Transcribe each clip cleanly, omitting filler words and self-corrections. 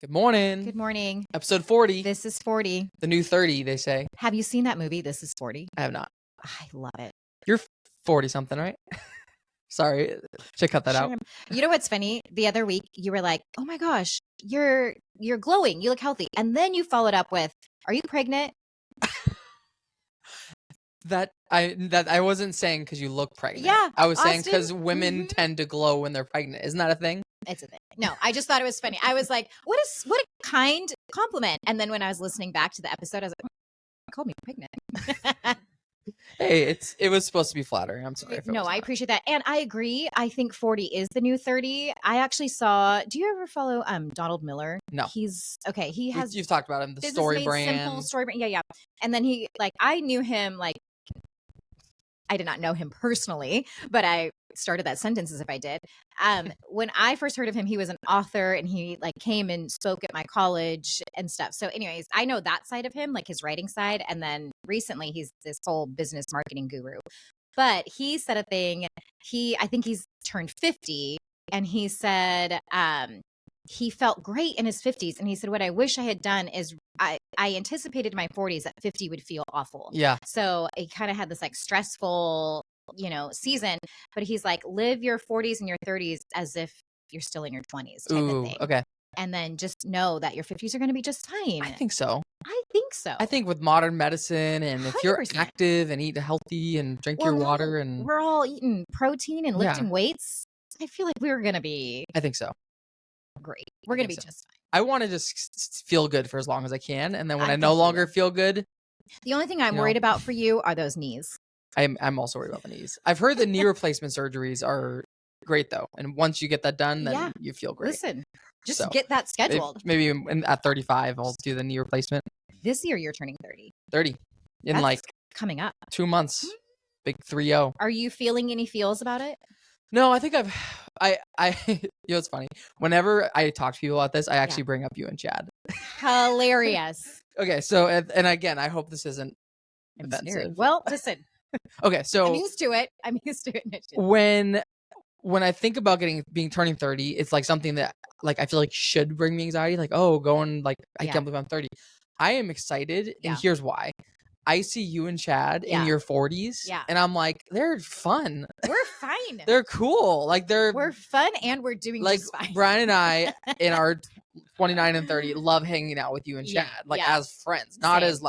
Good morning. Good morning. Episode 40. This is 40. The new 30, they say. Have you seen that movie, This is 40? I have not. I love it. You're 40-something, right? Sorry. Should cut that out. You know what's funny? The other week, you were like, oh my gosh, you're glowing. You look healthy. And then you followed up with, are you pregnant? That I wasn't saying because you look pregnant. Yeah. I was saying Austin, because women tend to glow when they're pregnant. Isn't that a thing? It's a thing. No, I just thought it was funny. I was like, what a kind compliment. And then when I was listening back to the episode, I was like, called me pregnant. Hey, it was supposed to be flattering. I'm sorry. No, I appreciate that. And I agree. I think 40 is the new 30. I actually saw, do you ever follow Donald Miller? No. He's okay. He has, you've talked about him, the story brand. Simple story brand. Yeah. And then I knew him, I did not know him personally, but I started that sentence as if I did. When I first heard of him, he was an author and he came and spoke at my college and stuff. So anyways, I know that side of him, his writing side. And then recently he's this whole business marketing guru. But he said a thing, I think he's turned 50 and he said he felt great in his 50s. And he said, what I wish I had done is I anticipated my 40s that 50 would feel awful. Yeah. So it kind of had this stressful, season, but he's like, live your 40s and your 30s as if you're still in your 20s type of thing. Okay. And then just know that your 50s are going to be just fine. I think so. I think with modern medicine and if you're active and eat healthy and drink your water and we're all eating protein and lifting weights, I feel like we're going to be I think so. Great. We're going to be just fine. I want to just feel good for as long as I can. And then when I no longer feel good. The only thing I'm worried about for you are those knees. I'm also worried about the knees. I've heard the knee replacement surgeries are great though. And once you get that done, then you feel great. Listen, just get that scheduled. Maybe at 35, I'll do the knee replacement. This year you're turning 30. 30. That's coming up. 2 months. Big 3-0. Are you feeling any feels about it? No, I think it's funny. Whenever I talk to people about this, I actually bring up you and Chad. Hilarious. Okay, so, and again, I hope this isn't offensive. Well, listen. Okay, so. I'm used to it. When I think about turning 30, it's something that I feel should bring me anxiety. I can't believe I'm 30. I am excited, and here's why. I see you and Chad in your 40s, and I'm like, they're fun. We're fine. They're cool. We're fun, and we're doing just fine. Brian and I, in our 29 and 30, love hanging out with you and Chad, as friends, not as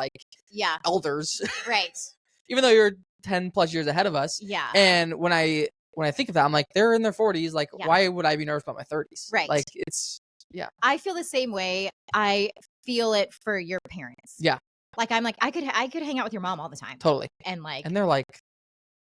elders. Right. Even though you're 10 plus years ahead of us. Yeah. And when I think of that, I'm like, they're in their 40s. Why would I be nervous about my 30s? Right. I feel the same way. I feel it for your parents. Yeah. I'm like, I could hang out with your mom all the time. Totally. And and they're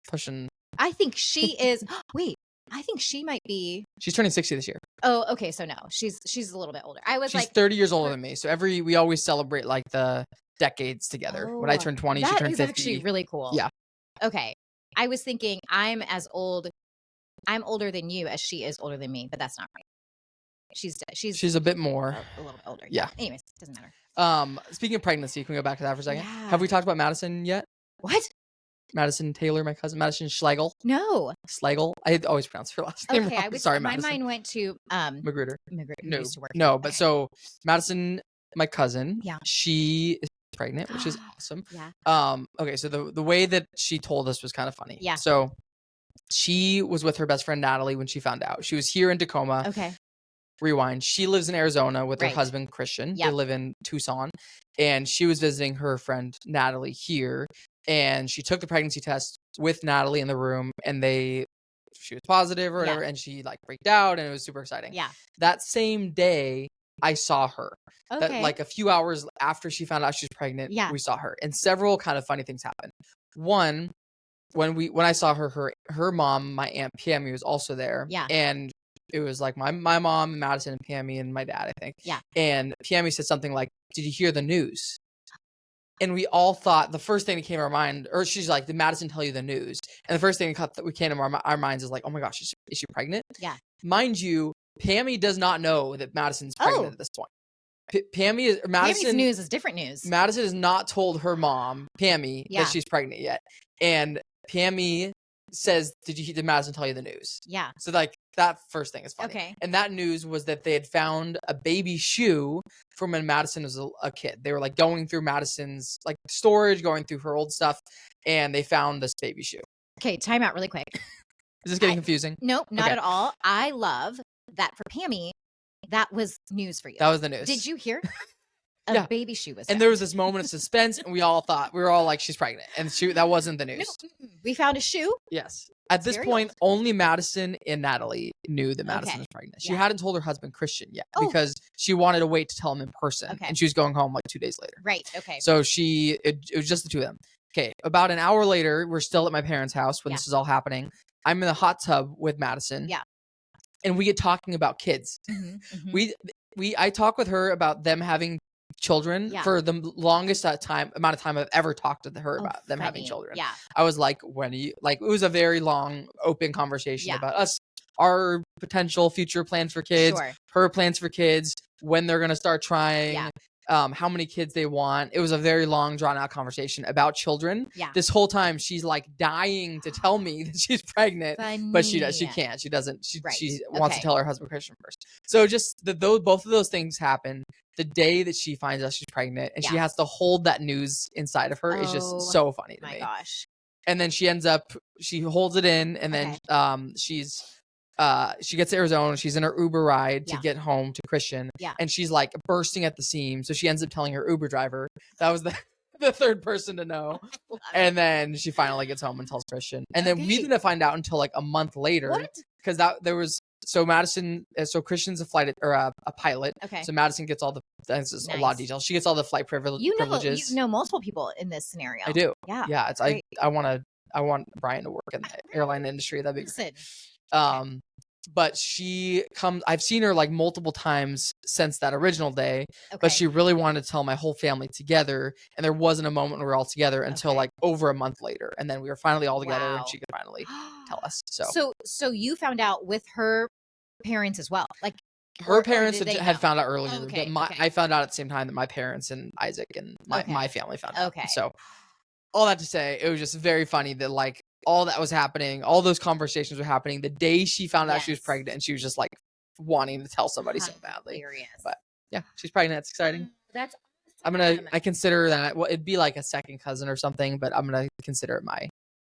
pushing. I think she is. Wait, I think she might be. She's turning 60 this year. Oh, okay. So no, she's a little bit older. She's 30 years older than me. So we always celebrate the decades together. When I turn 20, she turned 50. That is actually really cool. Yeah. Okay. I was thinking I'm older than you as she is older than me, but that's not right. She's a bit more. A little bit older. Yeah. Anyways, doesn't matter. Speaking of pregnancy, can we go back to that for a second? Yeah. Have we talked about Madison yet? What? Madison Taylor, my cousin, Madison Schlegel. No. Schlegel. I always pronounce her last name wrong. Sorry, my Madison. mind went to Magruder. No, used to work but so Madison, my cousin. Yeah. She is pregnant, which is awesome. Yeah. Okay, so the way that she told us was kind of funny. Yeah. So she was with her best friend Natalie when she found out. She was here in Tacoma. Okay. Rewind. She lives in Arizona with her husband Christian. They live in Tucson, and she was visiting her friend Natalie here, and she took the pregnancy test with Natalie in the room, and she was positive or whatever, and she freaked out, and it was super exciting. Yeah. That same day, I saw her. Okay. That a few hours after she found out she was pregnant, we saw her, and several kind of funny things happened. One, when I saw her mom, my aunt Pammy, was also there. Yeah. And it was my mom, Madison, and Pammy, and my dad, I think. Yeah. And Pammy said something like, "Did you hear the news?" And we all thought the first thing that came to our mind, or she's like, "Did Madison tell you the news?" And the first thing that came to our minds is oh my gosh, is she pregnant? Yeah. Mind you, Pammy does not know that Madison's pregnant at this point. Madison's news is different news. Madison has not told her mom, Pammy, that she's pregnant yet. And Pammy says, did Madison tell you the news? Yeah. So like that first thing is funny. Okay. And that news was that they had found a baby shoe from when Madison was a kid. They were like going through Madison's like storage, going through her old stuff, and they found this baby shoe. Okay, time out really quick. Is this getting confusing? Nope, not at all. I love that for Pammy, that was news for you. That was the news. Did you hear? Yeah. Baby shoe was and there was this moment of suspense, and we were all like, she's pregnant. And that wasn't the news. No, we found a shoe. Yes. At this point, only Madison and Natalie knew that Madison was pregnant. She hadn't told her husband Christian yet because she wanted to wait to tell him in person. Okay. And she was going home like 2 days later. Right. Okay. So it was just the two of them. Okay. About an hour later, we're still at my parents' house when this is all happening. I'm in the hot tub with Madison. Yeah. And we get talking about kids. Mm-hmm. I talk with her about them having children for the longest amount of time I've ever talked to her about them having children. Yeah. I was like, when are you, like, it was a very long, open conversation about us, our potential future plans for kids, her plans for kids, when they're going to start trying, how many kids they want. It was a very long, drawn out conversation about children. Yeah. This whole time she's like dying to tell me that she's pregnant, but she can't. She doesn't. She wants to tell her husband Christian first. So just both of those things happen. The day that she finds out she's pregnant and she has to hold that news inside of her is just so funny to me. My gosh. And then she holds it in, and then she gets to Arizona. She's in her Uber ride to get home to Christian. Yeah. And she's like bursting at the seams. So she ends up telling her Uber driver. That was the third person to know. And then she finally gets home and tells Christian. And then we didn't find out until like a month later. What? Because Christian's a pilot. Okay. So Madison gets all this is a lot of details. She gets all the flight privileges. You know multiple people in this scenario. I do. Yeah. Yeah. I want Brian to work in the airline industry. That'd be great. But I've seen her like multiple times since that original day, but she really wanted to tell my whole family together. And there wasn't a moment when we were all together until like over a month later. And then we were finally all together and she could finally tell us. So you found out with her parents as well? Like her parents had found out earlier, but I found out at the same time that my parents and Isaac and my family found out. Okay. So all that to say, it was just very funny that like all that was happening, all those conversations were happening the day she found out she was pregnant, and she was just like wanting to tell somebody so badly. Hilarious. But yeah, she's pregnant. It's exciting. That's awesome. I consider that, well, it'd be like a second cousin or something, but I'm gonna consider it my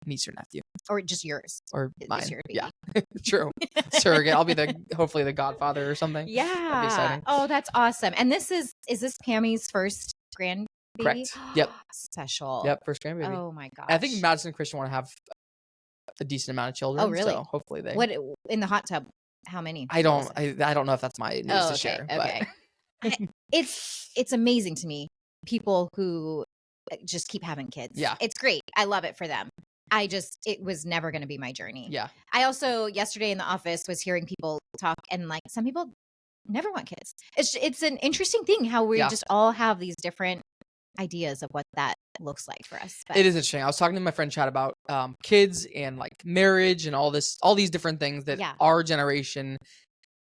niece or nephew, or just yours, or mine. Yeah, true. Surrogate. I'll be hopefully the godfather or something. Yeah. That'd be exciting. Oh, that's awesome. And is this Pammy's first grandbaby? Correct. Yep. Special. Yep. First grandbaby. Oh my gosh. I think Madison and Christian want to have a decent amount of children. Oh, really? So hopefully they. What in the hot tub? How many? I don't know if that's my news to share. Okay. But. It's amazing to me, people who just keep having kids. Yeah. It's great. I love it for them. It was never going to be my journey. Yeah. I also, yesterday in the office, was hearing people talk, and like some people never want kids. It's an interesting thing how we just all have these different ideas of what that looks like for us. But. It is interesting. I was talking to my friend Chad about kids and like marriage and all these different things that our generation,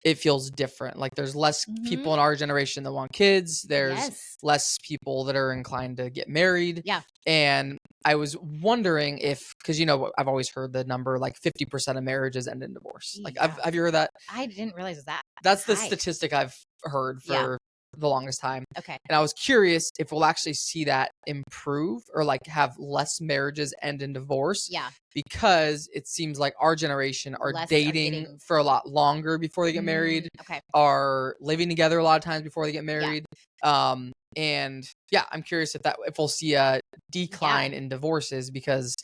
it feels different. Like there's less people in our generation that want kids. There's less people that are inclined to get married. Yeah. And I was wondering because I've always heard the number like 50% of marriages end in divorce. Like have you heard that? I didn't realize that. That's the statistic I've heard for the longest time. Okay. And I was curious if we'll actually see that improve or like have less marriages end in divorce. Yeah. Because it seems like our generation are dating for a lot longer before they get married. Okay. Are living together a lot of times before they get married. Yeah. And I'm curious if we'll see a decline in divorces because,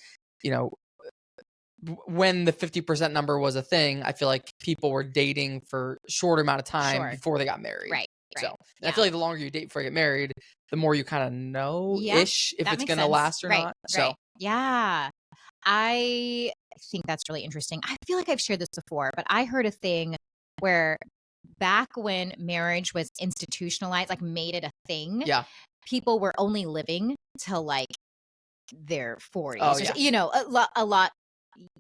when the 50% number was a thing, I feel like people were dating for a short amount of time before they got married. Right. So I feel like the longer you date before you get married, the more you kind of know-ish if it's going to last or not. So yeah, I think that's really interesting. I feel like I've shared this before, but I heard a thing where back when marriage was institutionalized, like made it a thing, people were only living till like their 40s. Oh, a lot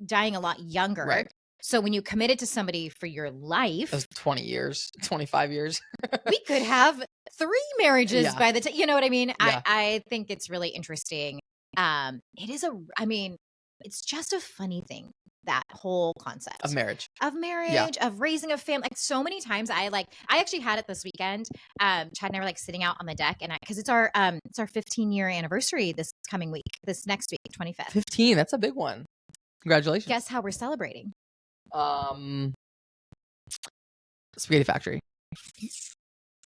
dying a lot younger. Right. So when you committed to somebody for your life, that's 20 years, 25 years, we could have 3 marriages by the time, you know what I mean? Yeah. I think it's really interesting. It is it's just a funny thing, that whole concept Of marriage. Of raising a family. Like, so many times I actually had it this weekend. Chad and I were like sitting out on the deck, and because it's our 15-year anniversary this next week, 25th. 15. That's a big one. Congratulations. Guess how we're celebrating? Spaghetti Factory.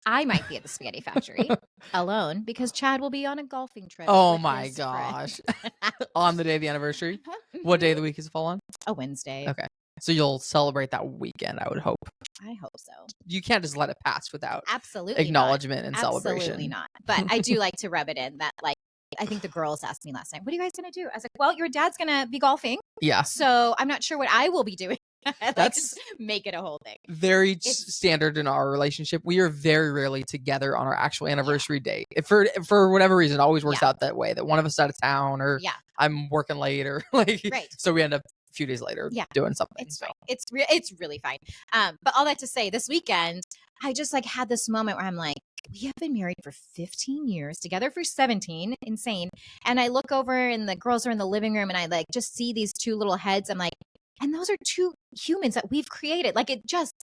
I might be at the Spaghetti Factory alone because Chad will be on a golfing trip. Oh my gosh. On the day of the anniversary? What day of the week is it fall on? A Wednesday. Okay. So you'll celebrate that weekend, I would hope. I hope so. You can't just let it pass without absolutely acknowledgement and Absolutely celebration. Absolutely not. But I do like to rub it in that, like, I think the girls asked me last night, what are you guys going to do? I was like, well, your dad's going to be golfing. Yeah. So I'm not sure what I will be doing. That's just make it a whole thing. Very standard in our relationship. We are very rarely together on our actual anniversary date. If for whatever reason, it always works out that way, that one of us is out of town or I'm working late or like, so we end up a few days later doing something. It's fine. It's really fine. But all that to say, this weekend, I just like had this moment where I'm like, we have been married for 15 years, together for 17, insane. And I look over and the girls are in the living room and I like just see these two little heads. I'm like, and those are two humans that we've created. Like,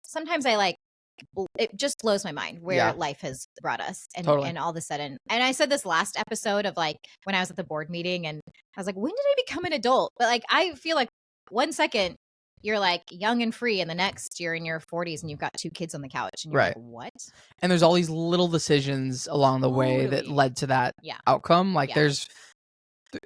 sometimes it just blows my mind where life has brought us. And all of a sudden, and I said this last episode of like when I was at the board meeting and I was like, when did I become an adult? But like, I feel like 1 second you're like young and free and the next you're in your 40s and you've got 2 kids on the couch and you're like, what? And there's all these little decisions along the way that led to that outcome. Like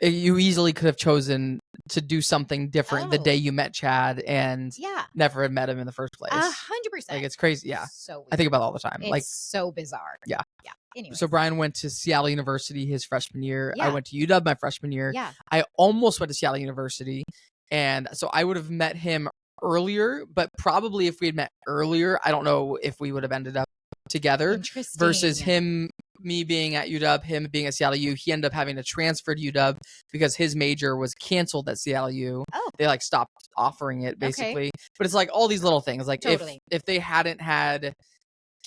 you easily could have chosen to do something different the day you met Chad and never had met him in the first place. 100%. Like, it's crazy. Yeah. So weird. I think about it all the time. It's like so bizarre. Yeah. Yeah. Anyway. So Brian went to Seattle University his freshman year. Yeah. I went to UW my freshman year. Yeah. I almost went to Seattle University. And so I would have met him earlier, but probably if we had met earlier, I don't know if we would have ended up together versus me being at UW, him being at Seattle U. He ended up having to transfer to UW because his major was canceled at Seattle U. Oh. They like stopped offering it basically. Okay. But it's like all these little things. Like if they hadn't had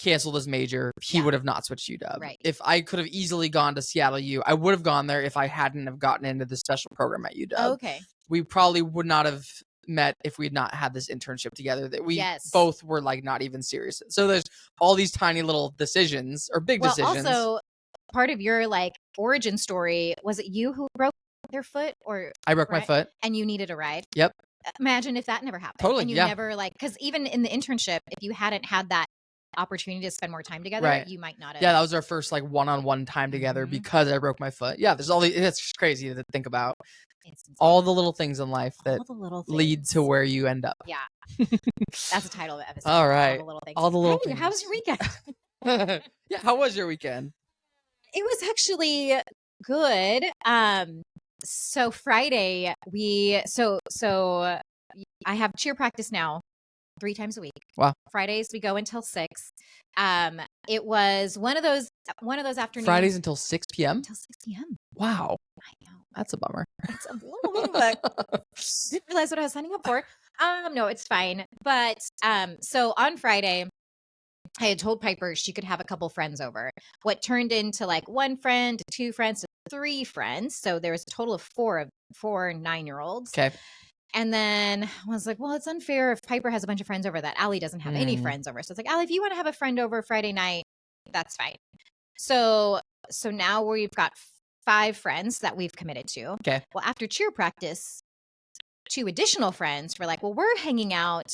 canceled his major, he would have not switched to UW. Right. If I could have easily gone to Seattle U, I would have gone there if I hadn't have gotten into the special program at UW. Okay. We probably would not have met if we had not had this internship together that we both were like not even serious. So there's all these tiny little decisions or big decisions. Also, part of your like origin story, was it you who broke your foot or I broke my foot and you needed a ride? Yep. Imagine if that never happened. Totally. And you never because even in the internship, if you hadn't had that opportunity to spend more time together, you might not have. Yeah, that was our first like one-on-one time together because I broke my foot. Yeah, there's all these, it's just crazy to think about. All the little things in life that lead to where you end up. Yeah. That's the title of the episode. All right. All the little things. How was your weekend? Yeah, how was your weekend? It was actually good. So Friday I have cheer practice now 3 times a week. Wow. Fridays we go until 6. It was one of those afternoons. Fridays until 6 p.m. Until 6 p.m. Wow. I know. That's a bummer. It's a little bit, but didn't realize what I was signing up for. No, it's fine. But so on Friday, I had told Piper she could have a couple friends over. What turned into like 1 friend to 2 friends to 3 friends. So there was a total of 4 9-year-olds. Okay. And then I was like, well, it's unfair if Piper has a bunch of friends over that Allie doesn't have any friends over. So it's like, Allie, if you want to have a friend over Friday night, that's fine. So now we've got 5 friends that we've committed to. Okay. Well, after cheer practice, 2 additional friends were like, well, we're hanging out.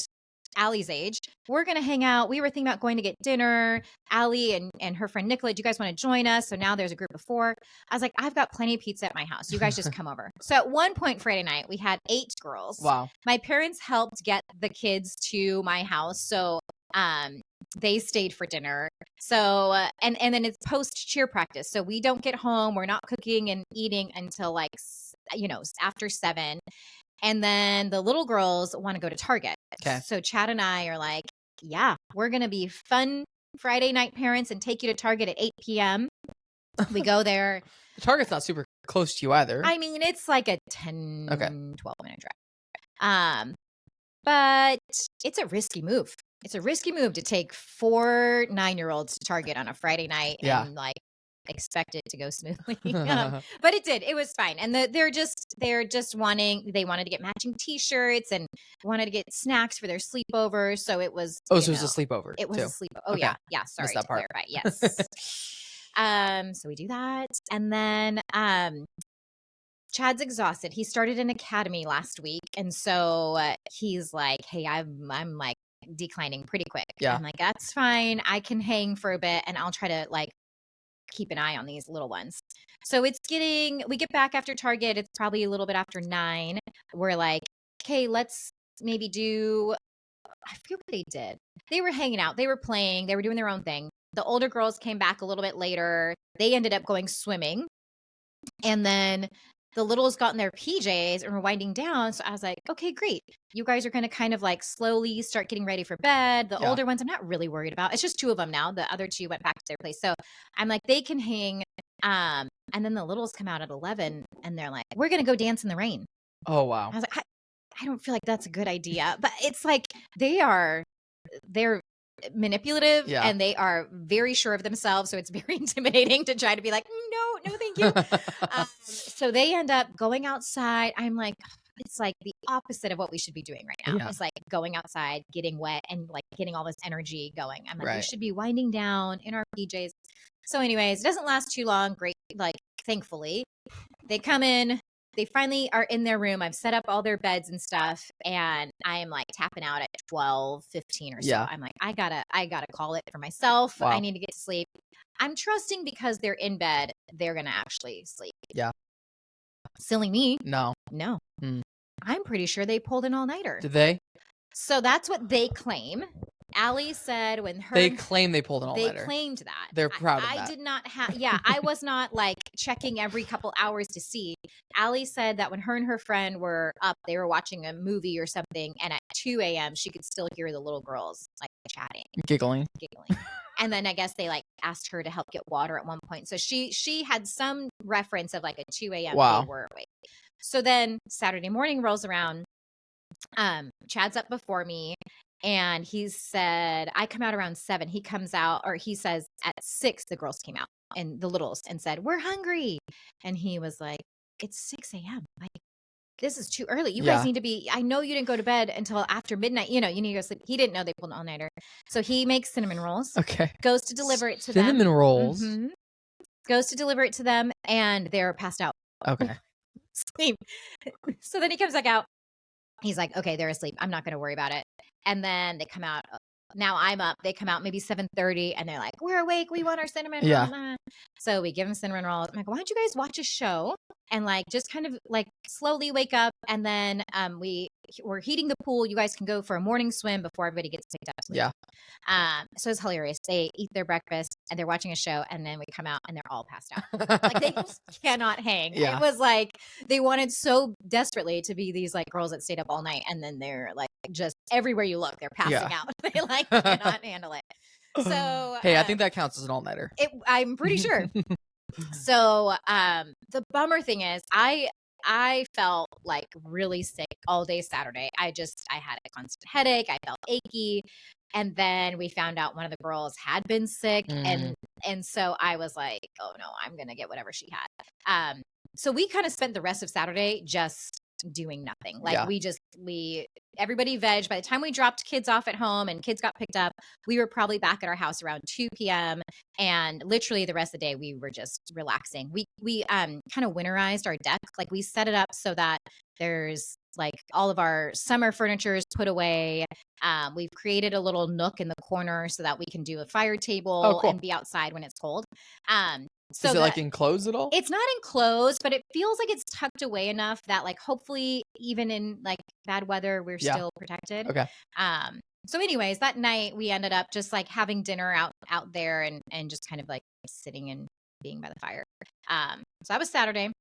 Allie's age. We're going to hang out. We were thinking about going to get dinner. Allie and her friend Nicola, do you guys want to join us? So now there's a group of 4. I was like, I've got plenty of pizza at my house. You guys just come over. So at one point Friday night, we had 8 girls. Wow. My parents helped get the kids to my house. So they stayed for dinner. So and then it's post cheer practice. So we don't get home. We're not cooking and eating until like after 7. And then the little girls want to go to Target. Okay. So Chad and I are like, yeah, we're going to be fun Friday night parents and take you to Target at 8 p.m. We go there. Target's not super close to you either. I mean, it's like a 10, 12-minute drive. But it's a risky move. It's a risky move to take 4 9-year-olds to Target on a Friday night and like expect it to go smoothly. But it did. It was fine. And they're just wanting, they wanted to get matching t-shirts and wanted to get snacks for their sleepover. So it was, so it was a sleepover. It was too. a sleepover. Oh, Okay. yeah. Yeah. Sorry to clarify. Yes. So we do that. And then Chad's exhausted. He started an academy last week. And so he's like, hey, I'm like declining pretty quick. Yeah. I'm like, that's fine. I can hang for a bit and I'll try to like keep an eye on these little ones. So we get back after Target. It's probably a little bit after 9. We're like, okay, let's maybe do, I forget what they did. They were hanging out. They were playing. They were doing their own thing. The older girls came back a little bit later. They ended up going swimming. And then the littles got in their PJs and were winding down. So I was like, okay, great. You guys are going to kind of like slowly start getting ready for bed. The older ones, I'm not really worried about. It's just 2 of them now. The other 2 went back to their place. So I'm like, they can hang. And then the littles come out at 11 and they're like, we're going to go dance in the rain. Oh, wow. I was like, I don't feel like that's a good idea. But it's like, they're manipulative and they are very sure of themselves. So it's very intimidating to try to be like, no, thank you. So they end up going outside. I'm like, it's like the opposite of what we should be doing right now. Yeah. It's like going outside, getting wet and like getting all this energy going. I'm like, we should be winding down in our PJs. So anyways, it doesn't last too long. Great. Like, thankfully they come in, they finally are in their room. I've set up all their beds and stuff. And I am like tapping out at 12:15 or so. Yeah. I'm like, I gotta call it for myself. Wow. I need to get to sleep. I'm trusting because they're in bed, they're going to actually sleep. Yeah. Silly me. No. I'm pretty sure they pulled an all-nighter. Did they? So that's what they claim. Allie said when her... They claim they pulled an all-nighter. They claimed that. They're proud of that. I did not have... Yeah, I was not like checking every couple hours to see. Allie said that when her and her friend were up, they were watching a movie or something, and at 2 a.m., she could still hear the little girls like chatting. Giggling. And then I guess they like asked her to help get water at one point. So she had some reference of like a 2 a.m. Wow. They were awake. So then Saturday morning rolls around. Chad's up before me and he said, I come out around 7. He comes out, or he says at 6, the girls came out and the littles and said, we're hungry. And he was like, it's 6 a.m. Like, this is too early. You guys need to be, I know you didn't go to bed until after midnight. You need to go sleep. He didn't know they pulled an all-nighter. So he makes cinnamon rolls. Okay. Goes to deliver it to them. Cinnamon rolls. Mm-hmm. Goes to deliver it to them and they're passed out. Okay. Sleep. So then he comes back out. He's like, okay, they're asleep. I'm not going to worry about it. And then they come out. Now I'm up. They come out maybe 7:30 and they're like, we're awake. We want our cinnamon rolls. So we give them cinnamon rolls. I'm like, why don't you guys watch a show and like just kind of like slowly wake up. And then we're heating the pool. You guys can go for a morning swim before everybody gets picked up. Yeah. So it's hilarious. They eat their breakfast and they're watching a show and then we come out and they're all passed out. Like they just cannot hang. Yeah. It was like they wanted so desperately to be these like girls that stayed up all night and then they're like just everywhere you look, they're passing out. They like cannot handle it. So hey, I think that counts as an all-nighter. I'm pretty sure. So the bummer thing is I felt like really sick all day Saturday. I had a constant headache. I felt achy. And then we found out one of the girls had been sick. And so I was like, oh no, I'm going to get whatever she had. So we kind of spent the rest of Saturday just doing nothing. Like everybody veg. By the time we dropped kids off at home and kids got picked up, we were probably back at our house around 2 p.m. And literally the rest of the day we were just relaxing. We kind of winterized our deck. Like we set it up so that there's like all of our summer furniture is put away. We've created a little nook in the corner so that we can do a fire table and be outside when it's cold. So is it like enclosed at all? It's not enclosed, but it feels like it's tucked away enough that like hopefully even in like bad weather, we're still protected. Okay. So anyways, that night we ended up just like having dinner out there and just kind of like sitting and being by the fire. So that was Saturday.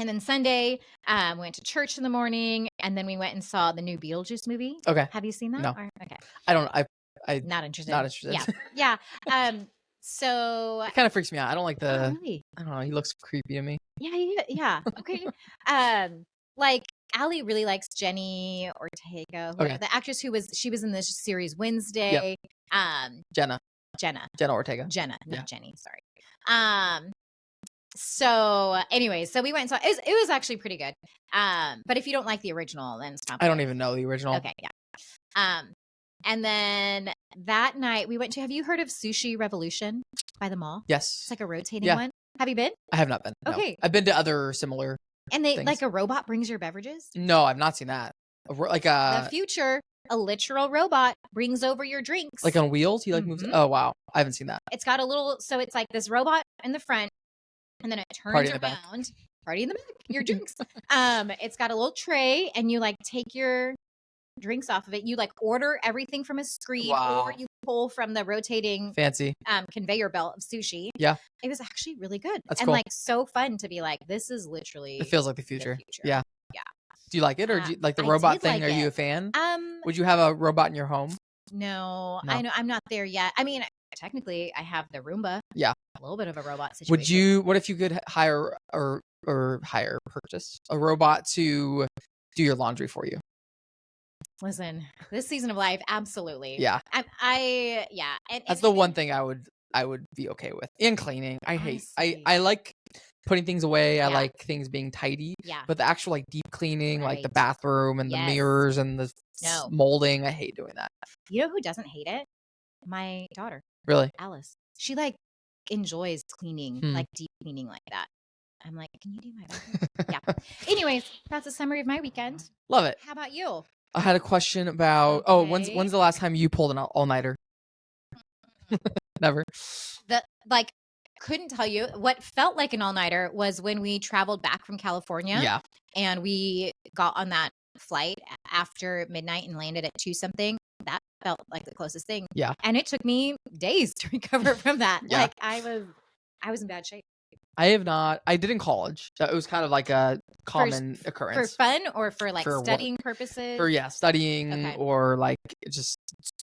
And then Sunday, we went to church in the morning and then we went and saw the new Beetlejuice movie. Okay. Have you seen that? No. Okay. I not interested. Not interested. Yeah. So it kind of freaks me out. I don't like really? I don't know. He looks creepy to me. Yeah. Okay. Like Allie really likes Jenny Ortega, the actress she was in this series Wednesday. Yep. Jenna Jenna Ortega. Jenna, not Jenny. Sorry. So anyways, so we went and saw it was actually pretty good. But if you don't like the original, then stop. I don't even know the original. Okay, yeah. And then that night we went to, have you heard of Sushi Revolution by the mall? Yes. It's like a rotating one. Have you been? I have not been. Okay. No. I've been to other similar And they things. like a robot brings your beverages? No, I've not seen that. The future, a literal robot brings over your drinks. Like on wheels? He like moves. Oh, wow. I haven't seen that. It's got a little, so it's like this robot in the front, and then it turns around. Party in the back. Your drinks. It's got a little tray, and you like take your drinks off of it. You like order everything from a screen, or you pull from the rotating fancy conveyor belt of sushi. Yeah. It was actually really good. That's and cool. like so fun to be like, this is literally, it feels like the future. Yeah. Yeah. Do you like it, or do you like the robot thing? Are you a fan? Would you have a robot in your home? No, I know I'm not there yet. I mean, technically I have the Roomba. Yeah. A little bit of a robot situation. What if you could hire or purchase a robot to do your laundry for you? Listen, this season of life, absolutely. Yeah. Yeah. That's the one thing I would be okay with. And cleaning. I like putting things away. I like things being tidy. Yeah. But the actual like deep cleaning, like the bathroom and the mirrors and the molding, I hate doing that. You know who doesn't hate it? My daughter. Really? Alice. She like enjoys cleaning, like deep cleaning like that. I'm like, can you do my bathroom? Yeah. Anyways, that's a summary of my weekend. Love it. How about you? I had a question about when's the last time you pulled an all-nighter? Never. Couldn't tell you. What felt like an all-nighter was when we traveled back from California. Yeah. And we got on that flight after midnight and landed at 2-something. That felt like the closest thing. Yeah. And it took me days to recover from that. Yeah. Like I was in bad shape. I have not. I did in college. It was kind of like a common occurrence. For fun or for like studying purposes? For studying or like just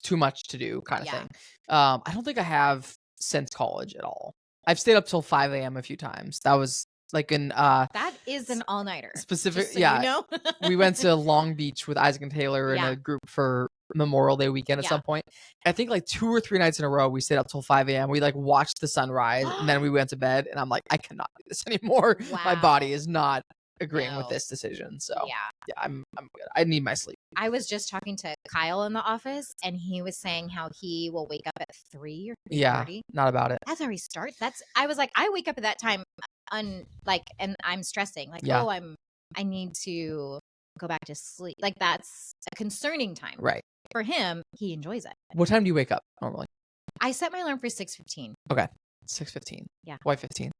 too much to do kind of thing. I don't think I have since college at all. I've stayed up till 5 a.m. a few times. That was like that is an all-nighter. Specific, so you know? We went to Long Beach with Isaac and Taylor in a group for Memorial Day weekend at some point. I think like 2 or 3 nights in a row we stayed up till 5 a.m. We like watched the sunrise and then we went to bed, and I'm like, I cannot do this anymore. Wow. My body is not agreeing with this decision. So yeah, I'm good. I need my sleep. I was just talking to Kyle in the office, and he was saying how he will wake up at 3 or 3:30. Yeah, not about it. That's how he starts. I was like, I wake up at that time and I'm stressing. Like, I need to go back to sleep. Like that's a concerning time. Right. For him, he enjoys it. What time do you wake up normally? I set my alarm for 6:15. Okay. 6:15. Yeah. Why 15?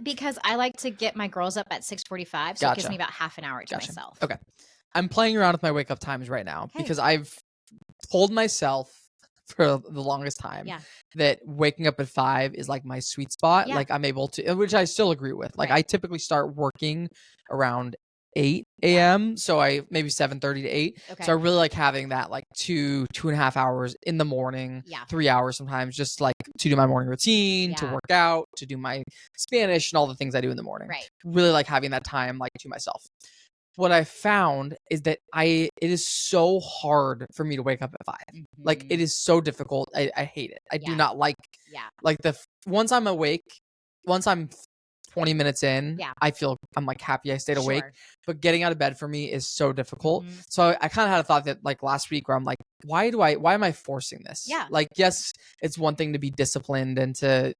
Because I like to get my girls up at 6:45, so it gives me about half an hour to myself. Okay. I'm playing around with my wake up times right now because I've told myself for the longest time that waking up at 5 is like my sweet spot. Like I'm able to, which I still agree with. Like I typically start working around 8 a.m. So I maybe 7:30 to 8. Okay. So I really like having that like 2.5 hours in the morning, 3 hours sometimes, just like to do my morning routine, to work out, to do my Spanish and all the things I do in the morning. Right. Really like having that time like to myself. What I found is that it is so hard for me to wake up at 5. Mm-hmm. Like it is so difficult. I hate it. I do not like once I'm awake, once I'm 20 minutes in, I'm like happy I stayed awake, but getting out of bed for me is so difficult. Mm-hmm. So I kind of had a thought that like last week where I'm like, why am I forcing this? Yeah. Like, yes, it's one thing to be disciplined and to,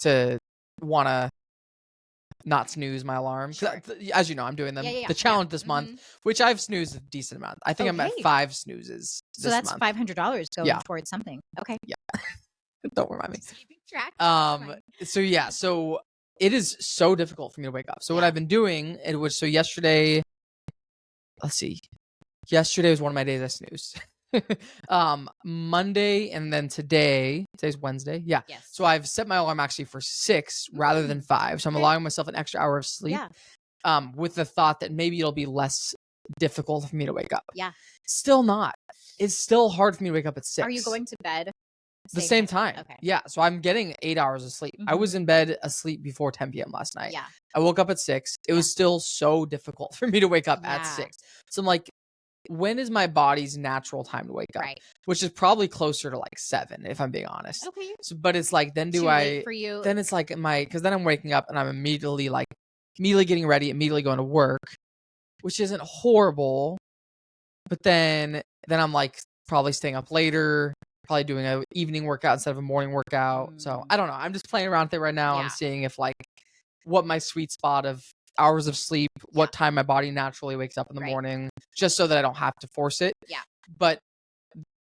to want to not snooze my alarm. Sure. As you know, I'm doing the challenge this month, which I've snoozed a decent amount. I think I'm at 5 snoozes. So that's $500 going towards something. Okay. Yeah. Don't remind me. Keeping track. So it is so difficult for me to wake up. So what I've been doing, yesterday, yesterday was one of my days I snoozed. Monday and then today's Wednesday. Yeah. Yes. So I've set my alarm actually for 6 rather than 5. So I'm allowing myself an extra hour of sleep. Yeah. With the thought that maybe it'll be less difficult for me to wake up. Yeah. Still not. It's still hard for me to wake up at 6. Are you going to bed? The same time. Okay. Yeah. So I'm getting 8 hours of sleep. Mm-hmm. I was in bed asleep before 10 p.m. last night. Yeah. I woke up at 6. It was still so difficult for me to wake up at 6. So I'm like, when is my body's natural time to wake up? Right. Which is probably closer to like 7, if I'm being honest. Okay. So, but it's like, then Too late for you. then it's like because then I'm waking up and I'm immediately getting ready, immediately going to work, which isn't horrible. But then I'm like probably staying up later, probably doing an evening workout instead of a morning workout. So I don't know. I'm just playing around with it right now. I'm seeing if what my sweet spot of hours of sleep, what time my body naturally wakes up in the morning, just so that I don't have to force it. Yeah. But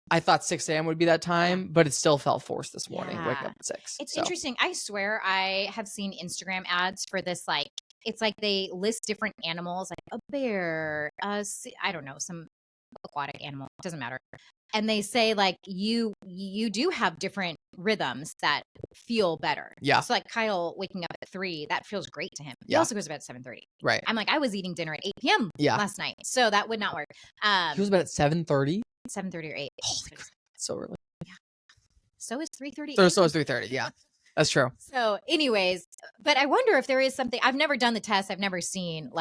I thought 6 a.m. would be that time, but it still felt forced this morning, waking up at 6. It's interesting. I swear I have seen Instagram ads for this, it's like they list different animals, like a bear, I don't know, some aquatic animal, it doesn't matter. And they say you do have different rhythms that feel better. Yeah. So like Kyle waking up at 3, that feels great to him. He also goes to bed at 7:30. Right. I'm like, I was eating dinner at 8 p.m. last night, so that would not work. He was to bed at 7:30. 7:30 or 8. Holy crap, so early. Yeah. So is 3:30. So is 3:30. Yeah. That's true. So anyways, but I wonder if there is something. I've never done the test. I've never seen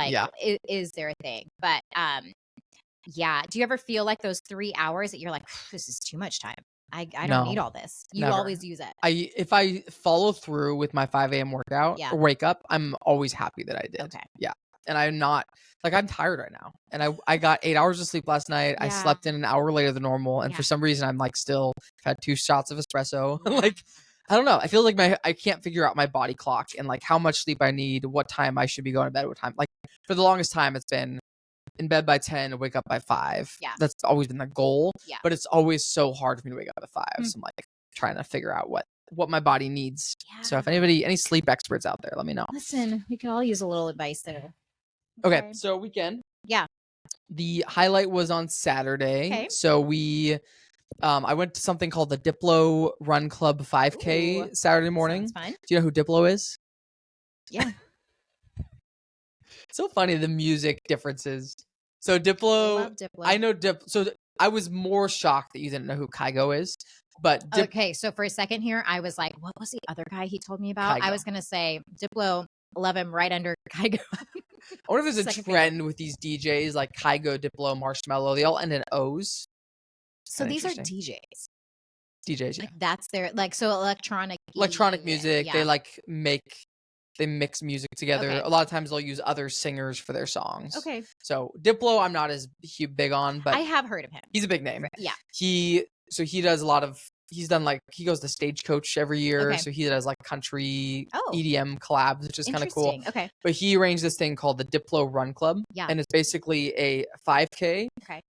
is there a thing? But yeah. Do you ever feel like those 3 hours that you're like, this is too much time? I don't need all this. You always use it. If I follow through with my 5 a.m. workout or wake up, I'm always happy that I did. Okay. Yeah. And I'm not I'm tired right now. And I got 8 hours of sleep last night. I slept in an hour later than normal. And for some reason, I'm still had 2 shots of espresso. I don't know. I feel like I can't figure out my body clock and how much sleep I need, what time I should be going to bed, what time. For the longest time, it's been in bed by 10, wake up by 5. Yeah. That's always been the goal. Yeah. But it's always so hard for me to wake up at 5. Mm-hmm. So I'm trying to figure out what my body needs. Yeah. So if any sleep experts out there, let me know. Listen, we could all use a little advice there. Okay. So weekend. Yeah. The highlight was on Saturday. Okay. So I went to something called the Diplo Run Club 5K Saturday morning. Sounds fun. Do you know who Diplo is? Yeah. So funny, the music differences. So Diplo, I love Diplo. I know Diplo. So I was more shocked that you didn't know who Kygo is. But okay, so for a second here, I was like, what was the other guy he told me about? Kygo. I was going to say Diplo, love him right under Kygo. I wonder if there's a trend with these DJs like Kygo, Diplo, Marshmello. They all end in O's. So these are DJs. DJs, yeah. That's their so electronic music. Yeah. They mix music together. Okay. A lot of times they'll use other singers for their songs. Okay. So Diplo, I'm not as big on, but I have heard of him. He's a big name. Yeah. He does a lot of. He's done he goes to Stagecoach every year, so he does country EDM collabs, which is kind of cool. Okay. But he arranged this thing called the Diplo Run Club. Yeah. And it's basically a 5K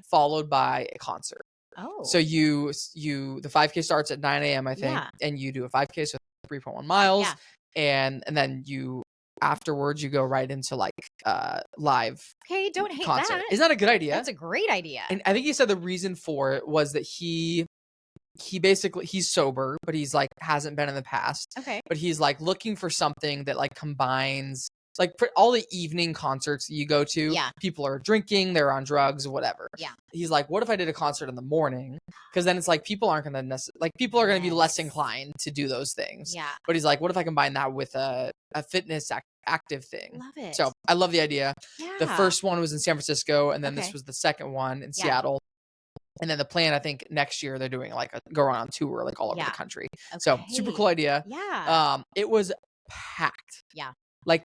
followed by a concert. Oh. So the 5K starts at 9 a.m. I think, and you do a 5K, so 3.1 miles. Yeah. And then afterwards you go right into live. Okay, don't hate concert. that. Isn't that a good idea? That's a great idea. And I think he said the reason for it was that he basically he's sober, but he's hasn't been in the past. Okay. But he's looking for something that combines all the evening concerts that you go to, people are drinking, they're on drugs, whatever. Yeah. He's like, what if I did a concert in the morning? Because then it's people aren't going to people are going to be less inclined to do those things. Yeah. But he's like, what if I combine that with a fitness active thing? Love it. So I love the idea. Yeah. The first one was in San Francisco, and then this was the second one in Seattle. And then the plan, I think next year they're doing go on tour all over the country. Okay. So super cool idea. Yeah. It was packed. Yeah.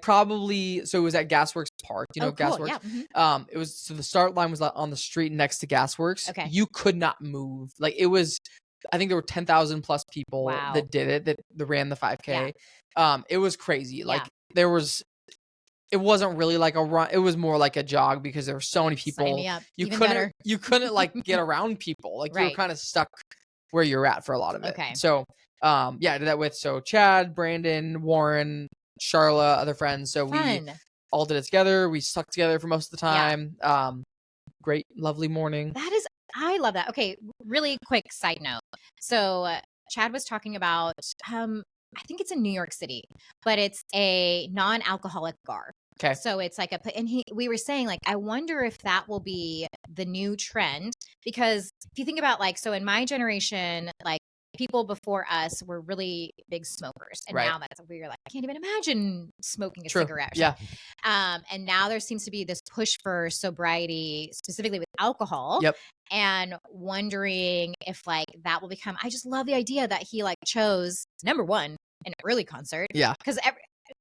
Probably, so it was at Gasworks Park. You know, cool. Gasworks. Yeah. Mm-hmm. It was, so the start line was on the street next to Gasworks. Okay. You could not move. It was, I think there were 10,000 plus people that did it, that ran the 5K. Yeah. It was crazy. There was, it wasn't really a run. It was more like a jog because there were so many people. Sign me up. You couldn't get around people. You were kind of stuck where you're at for a lot of it. Okay. So, I did that with Chad, Brandon, Warren, Charla, other friends. So we all did it together. We stuck together for most of the time. Yeah. Great, lovely morning. I love that. Okay, really quick side note. So Chad was talking about, I think it's in New York City, but it's a non-alcoholic bar. Okay. So it's we were saying I wonder if that will be the new trend, because if you think about so in my generation, people before us were really big smokers. And now that's we're like, I can't even imagine smoking a cigarette. Yeah. And now there seems to be this push for sobriety, specifically with alcohol. Yep. And wondering if like that will become, I just love the idea that he like chose number one, an early concert. Yeah. Because every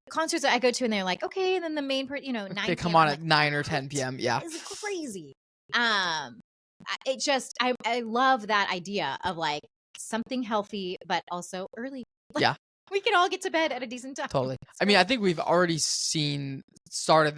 concerts that I go to and they're like, okay, and then the main part, 9 they come on at 9 or 10 p.m. Yeah. It's crazy. It just, I love that idea of like something healthy, but also early. Like, yeah. We can all get to bed at a decent time. Totally. I mean, I think we've already seen some of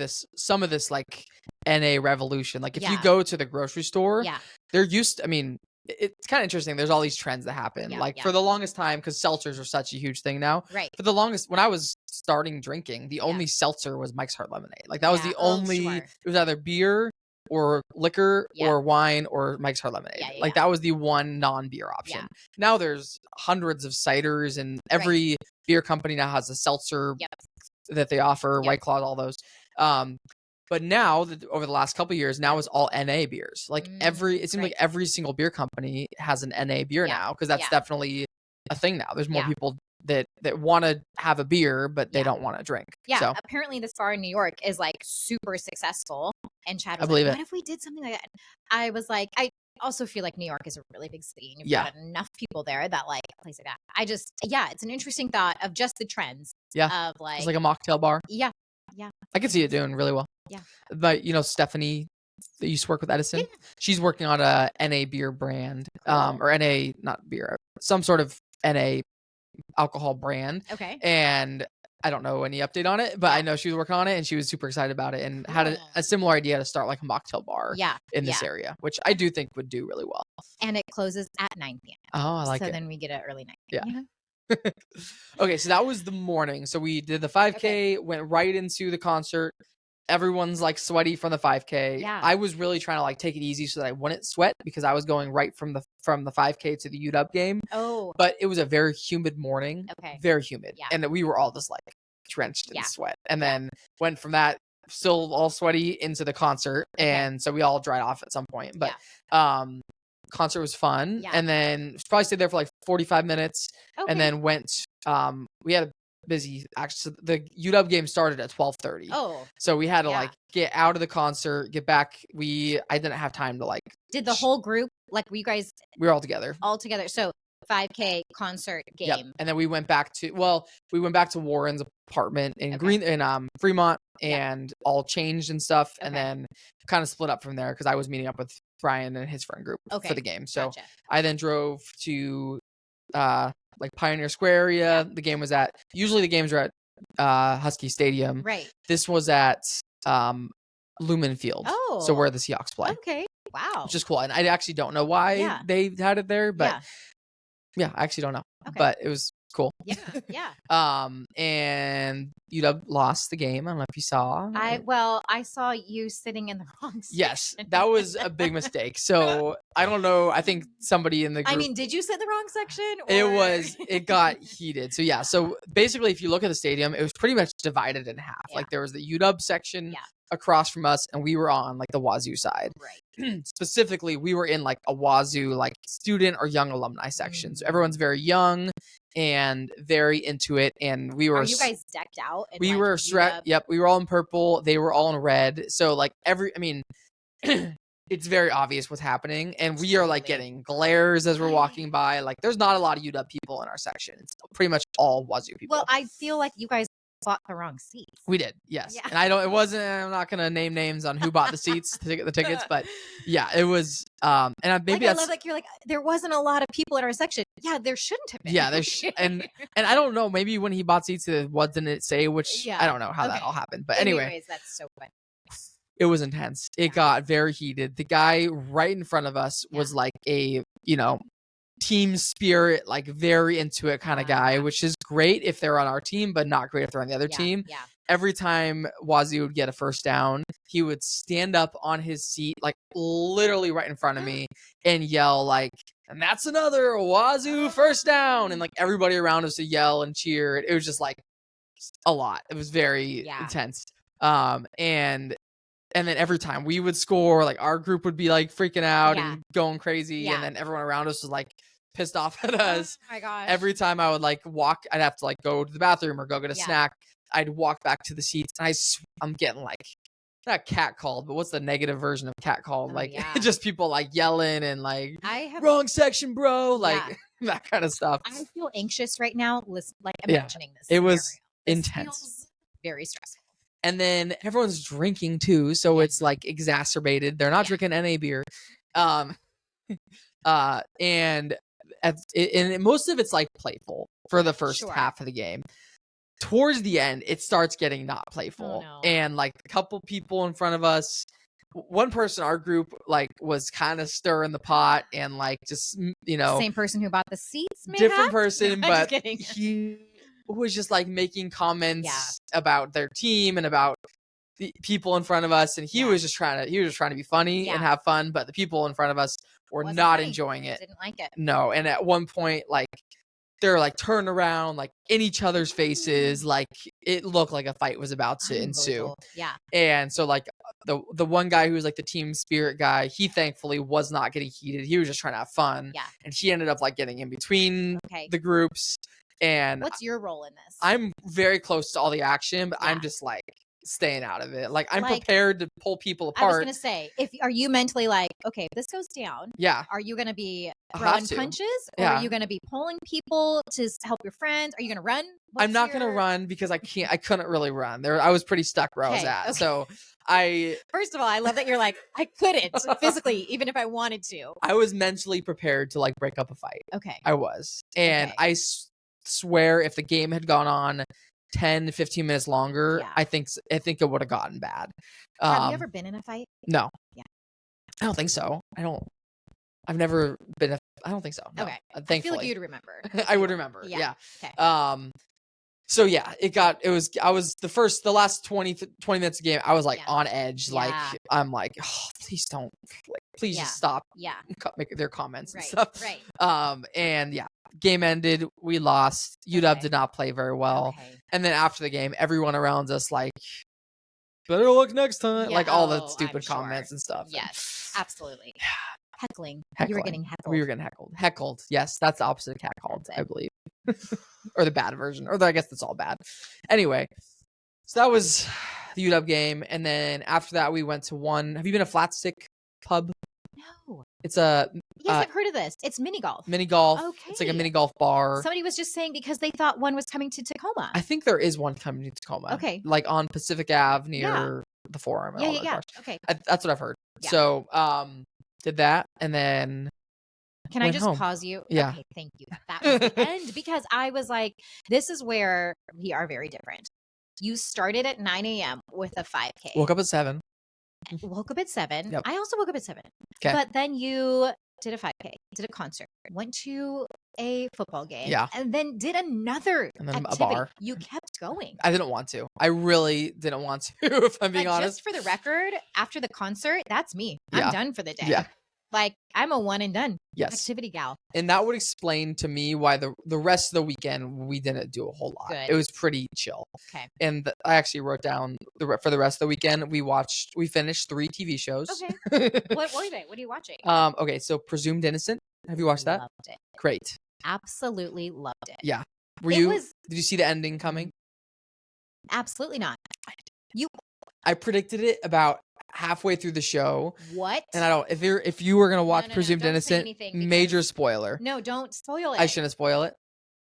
this like NA revolution. Like if you go to the grocery store, they're used to, I mean, it's kind of interesting. There's all these trends that happen. For the longest time, because seltzers are such a huge thing now. Right. For the longest, when I was starting drinking, the only seltzer was Mike's Hard Lemonade. Like that was the only, it was either beer or liquor or wine or Mike's Hard Lemonade. Like that was the one non-beer option. Now there's hundreds of ciders and every beer company now has a seltzer that they offer, White Claw, all those. But now, over the last couple of years, now it's all NA beers. Like it seems like every single beer company has an NA beer now, because that's definitely a thing now. There's more people that want to have a beer, but they don't want to drink. Yeah, so, apparently this bar in New York is like super successful. And Chad was like, what if we did something like that? I was like, I also feel like New York is a really big city. And you've got enough people there that like a place like that. I just, it's an interesting thought of just the trends. Yeah, of like, it's like a mocktail bar. Yeah. I could see it doing really well. Yeah. But Stephanie that used to work with Edison, she's working on a NA beer brand, or NA, not beer, some sort of NA alcohol brand. Okay. And I don't know any update on it, but I know she was working on it and she was super excited about it and had a similar idea to start like a mocktail bar in this area, which I do think would do really well. And it closes at 9 p.m. Oh, I like it. So then we get an early 9 p.m. Yeah. Okay, so that was the morning. So we did the 5K, went right into the concert. Everyone's like sweaty from the 5K. Yeah. I was really trying to like take it easy so that I wouldn't sweat because I was going right from the 5K to the UW game. Oh. But it was a very humid morning. Okay. Very humid. Yeah. And we were all just like drenched in sweat. And then went from that still all sweaty into the concert. Okay. And so we all dried off at some point. But concert was fun. Yeah. And then probably stayed there for like 45 minutes. Okay. And then went we had a busy, actually the UW game started at 12:30. Oh, so we had to like get out of the concert, get back. I didn't have time to like. Did the whole group, like, were you guys? We were all together. So 5K concert game. Yep. And then we went back to Warren's apartment in Fremont and all changed and stuff. And then kind of split up from there because I was meeting up with Brian and his friend group for the game. So I then drove to like Pioneer Square area. The game was usually the games are at Husky Stadium. Right. This was at Lumen Field. Oh. So where the Seahawks play. Okay. Wow. Which is cool. And I actually don't know why they had it there, but I actually don't know. Okay. But it was cool. Yeah. And UW lost the game. I don't know if you saw. I saw you sitting in the wrong section. Yes, that was a big mistake. So I don't know. I think somebody in the group. I mean, did you sit in the wrong section? It got heated. So yeah. So basically, if you look at the stadium, it was pretty much divided in half. Yeah. Like there was the UW section across from us, and we were on like the Wazoo side. Right. Specifically, we were in like a Wazoo like student or young alumni section. So everyone's very young and very into it. And we were. Are you guys decked out? We were Yep, we were all in purple. They were all in red. So like it's very obvious what's happening, and we are like getting glares as we're walking by. Like there's not a lot of UW people in our section. It's pretty much all Wazoo people. Well, I feel like you guys bought the wrong seats. We did, yes. Yeah. And I'm not gonna name names on who bought the seats to get the tickets, but yeah, it was and maybe I love you're like there wasn't a lot of people in our section. Yeah, there shouldn't have been. Yeah, and I don't know, maybe when he bought seats what didn't it say, which I don't know how that all happened. But anyway, that's so funny. It was intense. It got very heated. The guy right in front of us was like a, team spirit, like very into it kind of guy, which is great if they're on our team, but not great if they're on the other team. Yeah. Every time Wazoo would get a first down, he would stand up on his seat, like literally right in front of me and yell like, and that's another Wazoo first down. And like everybody around us to yell and cheer. It was just like a lot. It was very intense. And then every time we would score, like our group would be like freaking out and going crazy. And then everyone around us was like pissed off at us. Oh my gosh. Every time I would like walk, I'd have to like go to the bathroom or go get a snack. I'd walk back to the seats, and I'm getting like, not catcalled, but what's the negative version of catcalled? Like just people like yelling and like, wrong section, bro. Like that kind of stuff. I feel anxious right now. Like imagining this. It was intense. Very stressful. And then everyone's drinking too, so it's like exacerbated. They're not drinking NA beer. And most of it's like playful for the first half of the game. Towards the end, it starts getting not playful. Oh, no. And like a couple people in front of us, one person in our group like was kind of stirring the pot and like just, you know, same person who bought the seats, different person, but he was just like making comments about their team and about the people in front of us, and he was just trying to be funny and have fun, but the people in front of us were not enjoying it. Didn't like it. No, and at one point, like they're like turned around, like in each other's faces, like it looked like a fight was about to ensue. Yeah. And so like the one guy who was like the team spirit guy, he thankfully was not getting heated. He was just trying to have fun. Yeah. And he ended up like getting in between the groups. And what's your role in this? I'm very close to all the action, but I'm just like staying out of it. Like I'm prepared to pull people apart. I was gonna say, are you mentally like, okay, if this goes down, are you gonna be throwing punches, or are you gonna be pulling people to help your friends? Are you gonna run? I'm not gonna run because I couldn't really run. I was pretty stuck where I was at. So first of all, I love that you're like, I couldn't physically, even if I wanted to. I was mentally prepared to like break up a fight. Okay. I was. And I swear if the game had gone on 10 to 15 minutes longer, I think it would have gotten bad. Have you ever been in a fight? No. Yeah. I don't think so. I've never been I don't think so. No. Okay. Thankfully. I feel like you'd remember. I would remember. Yeah. Okay. So yeah, the last 20 minutes of the game, I was like on edge. Like I'm like, oh, please don't, please just stop. Yeah. Make their comments and stuff. Right. And yeah, game ended. We lost. UW did not play very well. Okay. And then after the game, everyone around us like, better luck next time. Like all the stupid comments and stuff. Yes, absolutely. Heckling. You were getting heckled. We were getting heckled. Heckled. Yes, that's the opposite of catcalled, I believe. Or the bad version. Or I guess that's all bad. Anyway, so that was the UW game. And then after that, we went to one. Have you been to Flat Stick Pub? No. It's a... Yes, I've heard of this. It's mini golf. Mini golf. Okay. It's like a mini golf bar. Somebody was just saying because they thought one was coming to Tacoma. I think there is one coming to Tacoma. Okay. Like on Pacific Ave near the Forum. Yeah. Okay. That's what I've heard. Yeah. So, did that, and then can I just pause you? Yeah. Okay, thank you. That was the end, because I was like, this is where we are very different. You started at 9 a.m. with a 5K. Woke up at 7. Woke up at 7. Yep. I also woke up at 7. Okay. But then you did a 5K, did a concert, went to a football game, and then did another activity. A bar. You kept going. I didn't want to. I really didn't want to, if I'm being honest. Just for the record, after the concert, that's me. I'm done for the day. Yeah. Like, I'm a one and done activity gal. And that would explain to me why the rest of the weekend we didn't do a whole lot. Good. It was pretty chill. Okay. And I actually wrote down for the rest of the weekend, we finished 3 TV shows. Okay. What were they? What are you watching? Okay, so Presumed Innocent. Have you watched that? Loved it. Great. Absolutely loved it. Yeah. Did you see the ending coming? Absolutely not. I predicted it about halfway through the show. What? And I don't. If you were gonna watch Presumed Innocent, major spoiler. No, don't spoil it. I shouldn't spoil it.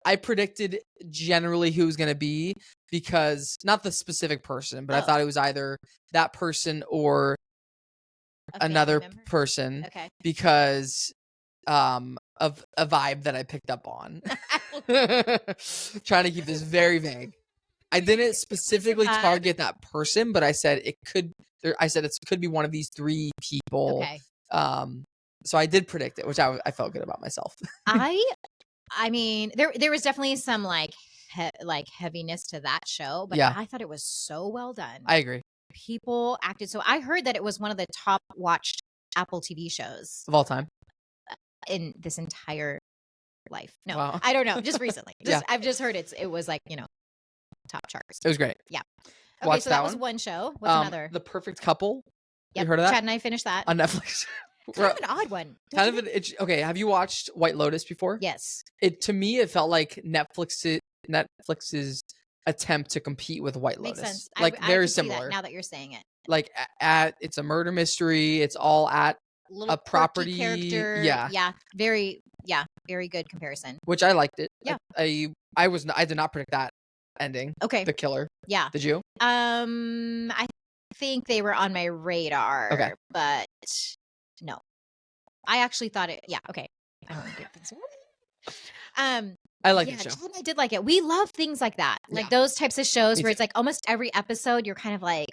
I predicted generally who was gonna be, because not the specific person, but I thought it was either that person or another person. Okay. Because of a vibe that I picked up on. Trying to keep this very vague. I didn't specifically target that person, but I said it could. I said it could be one of these 3 people. Okay. So I did predict it, which I felt good about myself. I mean, there was definitely some like heaviness to that show, but I thought it was so well done. I agree. People acted so. I heard that it was one of the top watched Apple TV shows of all time in this entire life. No, wow. I don't know. Just recently. I've just heard it was like, top charts. It was great. Yeah. Okay, so that was one show. What's another? The Perfect Couple. Yep. You heard of that? Chad and I finished that On Netflix. Kind of an odd one. Okay, have you watched White Lotus before? Yes. To me, it felt like Netflix's attempt to compete with White Makes Lotus. sense. Like I very can see similar. that now that you're saying it. Like it's a murder mystery. It's all at a property character. Yeah. Very good comparison. Which I liked it. Yeah. I did not predict that ending. Okay. The killer. Yeah. Did you? I think they were on my radar. Okay. But no. I actually thought it. Yeah. Okay. I don't want to get things. I like the show. I did like it. We love things like that. Like those types of shows where it's like almost every episode you're kind of like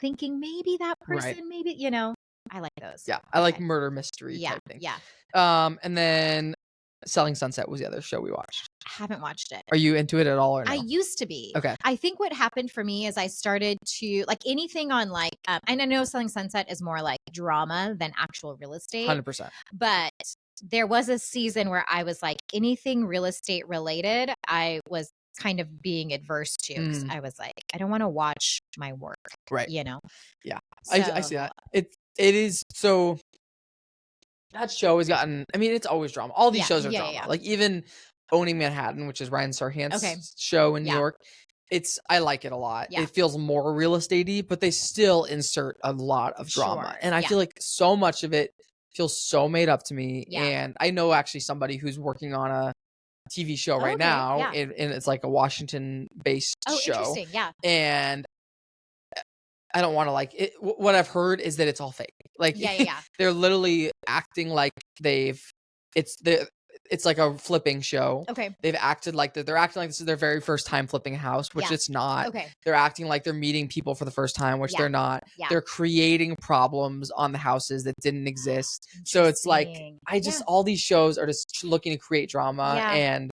thinking maybe that person, maybe, I like those. Yeah. I like murder mystery type thing. Yeah. And then Selling Sunset was the other show we watched. I haven't watched it. Are you into it at all or no? I used to be. Okay. I think what happened for me is I started to like anything on like, and I know Selling Sunset is more like drama than actual real estate. 100%. But there was a season where I was like anything real estate related, I was kind of being adverse to because I was like, I don't want to watch my work. Right. Yeah. So, I see that. It is so that show has gotten, I mean, it's always drama. All these shows are drama. Yeah. Like even Owning Manhattan, which is Ryan Sarhant's show in New York. I like it a lot. Yeah. It feels more real estate-y, but they still insert a lot of drama. Sure. And I feel like so much of it feels so made up to me. Yeah. And I know actually somebody who's working on a TV show right now, and it's like a Washington-based show. Interesting. Yeah. And I don't want to like it. What I've heard is that it's all fake. Like, they're literally acting like it's like a flipping show. Okay. They've acted like they're acting like this is their very first time flipping a house, which it's not. Okay. They're acting like they're meeting people for the first time, which they're not. Yeah. They're creating problems on the houses that didn't exist. So it's like all these shows are just looking to create drama and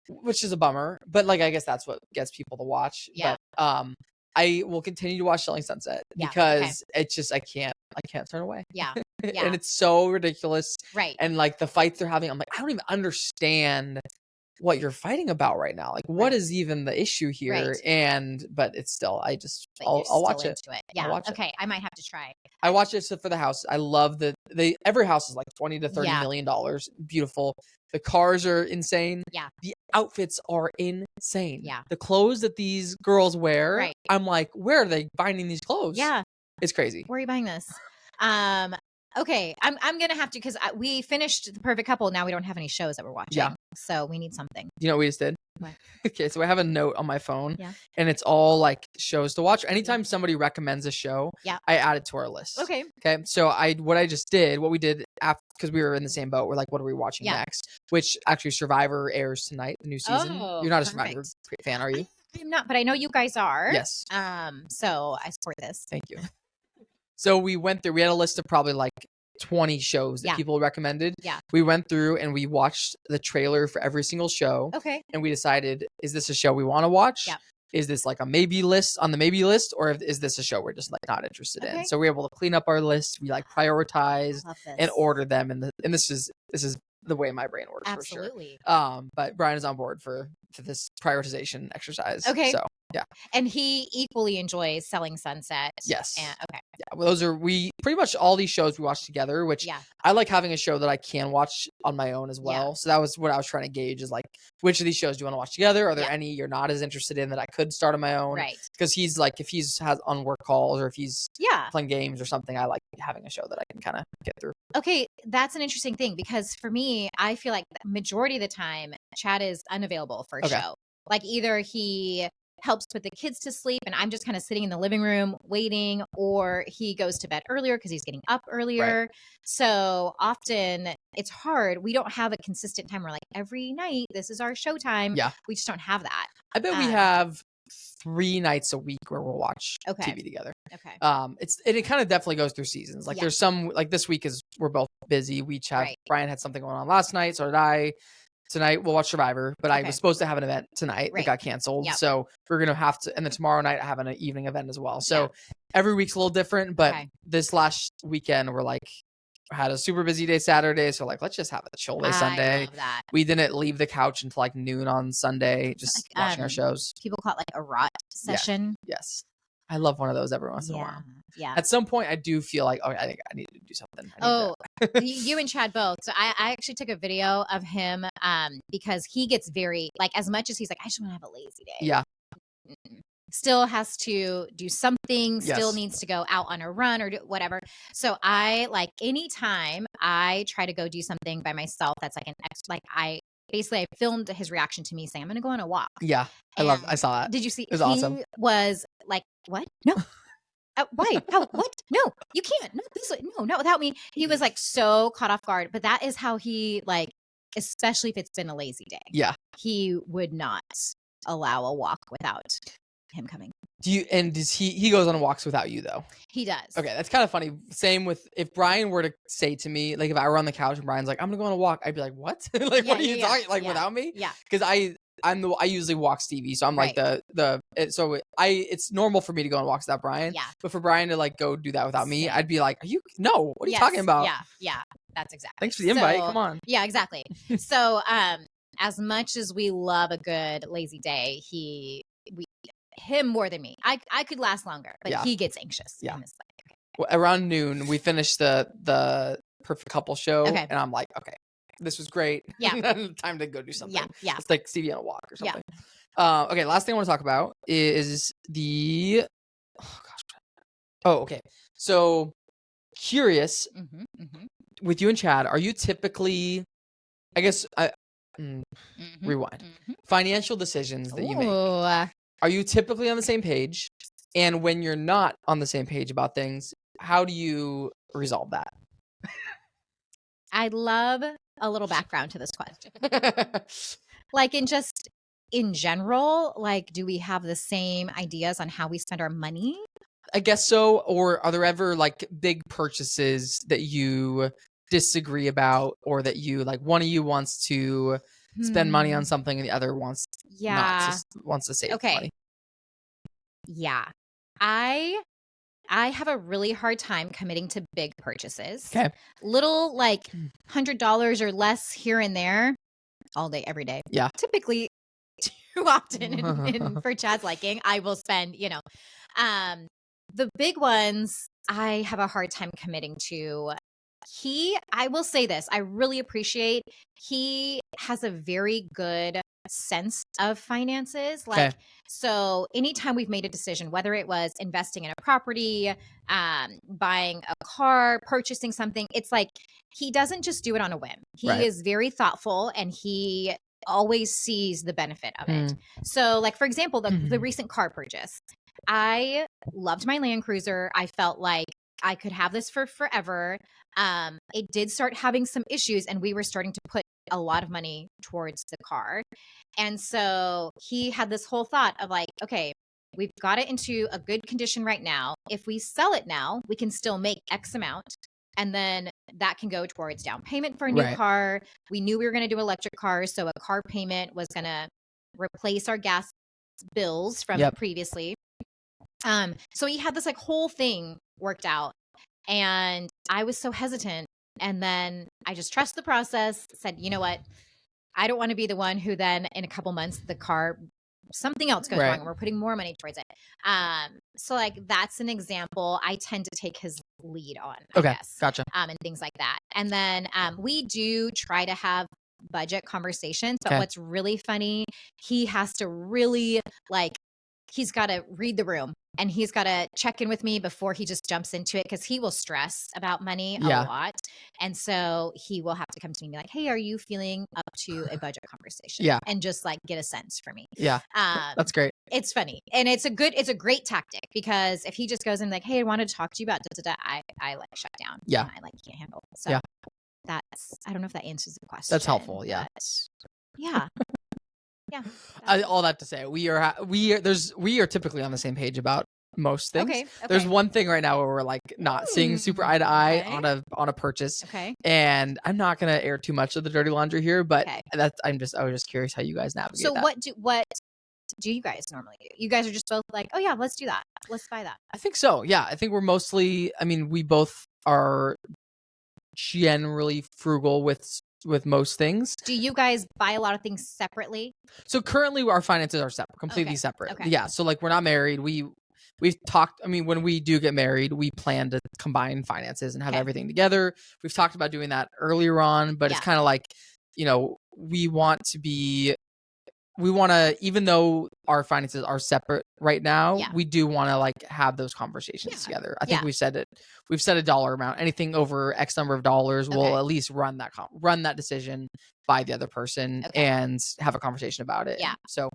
which is a bummer. But like I guess that's what gets people to watch. Yeah. But I will continue to watch Selling Sunset because it's just I can't turn away. Yeah. And it's so ridiculous. Right. And like the fights they're having, I'm like, I don't even understand what you're fighting about right now. Like, what is even the issue here? Right. But it's still, I'll watch it. Yeah. I'll watch it. Okay. I might have to try. I watch it for the house. I love every house is like $20 to $30 million. Beautiful. The cars are insane. Yeah. The outfits are insane. Yeah. The clothes that these girls wear, I'm like, where are they finding these clothes? Yeah. It's crazy. Where are you buying this? Okay, I'm gonna have to because we finished The Perfect Couple. Now we don't have any shows that we're watching. Yeah, so we need something. You know what we just did? What? Okay, so I have a note on my phone. Yeah, and it's all like shows to watch. Anytime somebody recommends a show, I add it to our list. Okay. Okay. So what we did after because we were in the same boat. We're like, what are we watching next? Which actually Survivor airs tonight, the new season. Oh, you're not a Survivor fan, are you? I'm not, but I know you guys are. Yes. So I support this. Thank you. So we went through, we had a list of probably like 20 shows that people recommended. Yeah. We went through and we watched the trailer for every single show. Okay. And we decided, is this a show we want to watch? Yeah. Is this like a maybe list on the maybe list? Or is this a show we're just like not interested in? So we're able to clean up our list. We like prioritize and order them. And this is the way my brain works. Absolutely. For sure. But Brian is on board for this prioritization exercise. Okay. So yeah. And he equally enjoys Selling Sunset. Yes. Okay. Yeah. Well, we pretty much all these shows we watch together, which I like having a show that I can watch on my own as well. Yeah. So that was what I was trying to gauge is like, which of these shows do you want to watch together? Are there any you're not as interested in that I could start on my own? Right. Because he's like, if he's has on work calls or if he's playing games or something, I like having a show that I can kind of get through. Okay. That's an interesting thing because for me, I feel like the majority of the time Chad is unavailable for a show. Like either he helps put the kids to sleep and I'm just kind of sitting in the living room waiting, or he goes to bed earlier because he's getting up earlier. Right. So often it's hard. We don't have a consistent time. We're like every night, this is our show time. Yeah. We just don't have that. I bet we have 3 nights a week where we'll watch TV together. Okay. It kind of definitely goes through seasons. Like there's some like this week we're both busy. We each have Brian had something going on last night. So did I. Tonight we'll watch Survivor, but I was supposed to have an event tonight that got canceled. Yep. So we're going to have to, and then tomorrow night I have an evening event as well. So every week's a little different, but this last weekend we're like, had a super busy day Saturday. So like, let's just have a chill day Sunday. I love that. We didn't leave the couch until like noon on Sunday, just watching our shows. People call it like a rot session. Yes. I love one of those every once in a while. Yeah. At some point, I do feel like, I think I need to do something. You and Chad both. So I actually took a video of him because he gets very, like, as much as he's like, I just want to have a lazy day. Yeah. Still has to do something, still Yes. needs to go out on a run or do whatever. So I, like, anytime I try to go do something by myself that's like I filmed his reaction to me saying, I'm going to go on a walk. Yeah. I saw that. Did you see? It was awesome. He was like, what? No. Why? How? What? No, you can't. No, please, no, not without me. He was like so caught off guard. But that is how he, like, especially if it's been a lazy day. Yeah. He would not allow a walk without him coming. Does he goes on walks without you though? He does. Okay, that's kind of funny. Same with if Brian were to say to me, like if I were on the couch and Brian's like, I'm gonna go on a walk, I'd be like, what? Like, what are you talking? Like without me? Yeah. Because I usually walk Stevie, so I'm like it's normal for me to go on walks without Brian. Yeah. But for Brian to like go do that without me, I'd be like, what are you talking about? Yeah. That's exactly. Thanks for the invite. Come on. Yeah, exactly. So as much as we love a good lazy day, him more than me. I could last longer, but he gets anxious. Yeah. Like, okay. Well, around noon, we finished the Perfect Couple show, and I'm like, okay, this was great. Yeah. Time to go do something. Yeah. It's like Stevie on a walk or something. Yeah. Okay, last thing I want to talk about is the. Okay. So curious with you and Chad, are you typically? I guess rewind. Financial decisions that you make. Are you typically on the same page? And when you're not on the same page about things, how do you resolve that? I'd love a little background to this question. Like in general, like, do we have the same ideas on how we spend our money? I guess so. Or are there ever like big purchases that you disagree about, or that you like one of you wants to spend money on something and the other wants to save money? Yeah. I have a really hard time committing to big purchases. Okay. Little like $100 or less here and there all day, every day. Yeah. Typically too often and for Chad's liking, I will spend, the big ones I have a hard time committing to. I will say this, I really appreciate he has a very good sense of finances. Like, so anytime we've made a decision, whether it was investing in a property, buying a car, purchasing something, it's like he doesn't just do it on a whim. He is very thoughtful and he always sees the benefit of it. So like, for example, the recent car purchase, I loved my Land Cruiser. I felt like I could have this for forever. It did start having some issues and we were starting to put a lot of money towards the car. And so he had this whole thought of like, okay, we've got it into a good condition right now. If we sell it now, we can still make X amount. And then that can go towards down payment for a new car. We knew we were going to do electric cars. So a car payment was going to replace our gas bills from previously. So he had this like whole thing worked out and I was so hesitant. And then I just trust the process, said, you know what? I don't want to be the one who then in a couple months, the car, something else goes wrong and we're putting more money towards it. So like, that's an example I tend to take his lead on, I guess. Gotcha. And things like that. And then we do try to have budget conversations, but what's really funny, he has to really like, he's got to read the room and he's got to check in with me before he just jumps into it because he will stress about money a lot. And so he will have to come to me and be like, hey, are you feeling up to a budget conversation? Yeah. And just like get a sense for me. Yeah. That's great. It's funny. And it's a great tactic because if he just goes in like, hey, I wanted to talk to you about I like shut down. Yeah. I like can't handle it. So that's, I don't know if that answers the question. That's helpful. Yeah. Yeah. Yeah. All that to say, we are typically on the same page about most things. Okay. There's one thing right now where we're like not seeing super eye to eye on a purchase. Okay. And I'm not gonna air too much of the dirty laundry here, but I was just curious how you guys navigate so that. What do you guys normally do? You guys are just both like, oh yeah, let's do that. Let's buy that. I think so. Yeah. I think we're mostly, we both are generally frugal with most things. Do you guys buy a lot of things separately? So currently our finances are separate, completely separate. Okay. Yeah. So like we're not married. we've talked. I mean, when we do get married, we plan to combine finances and have everything together. We've talked about doing that earlier on, but it's kind of like, we want to, even though our finances are separate right now, we do want to like have those conversations together. I think we've said a dollar amount. Anything over X number of dollars, we'll at least run that decision by the other person and have a conversation about it. Yeah. So,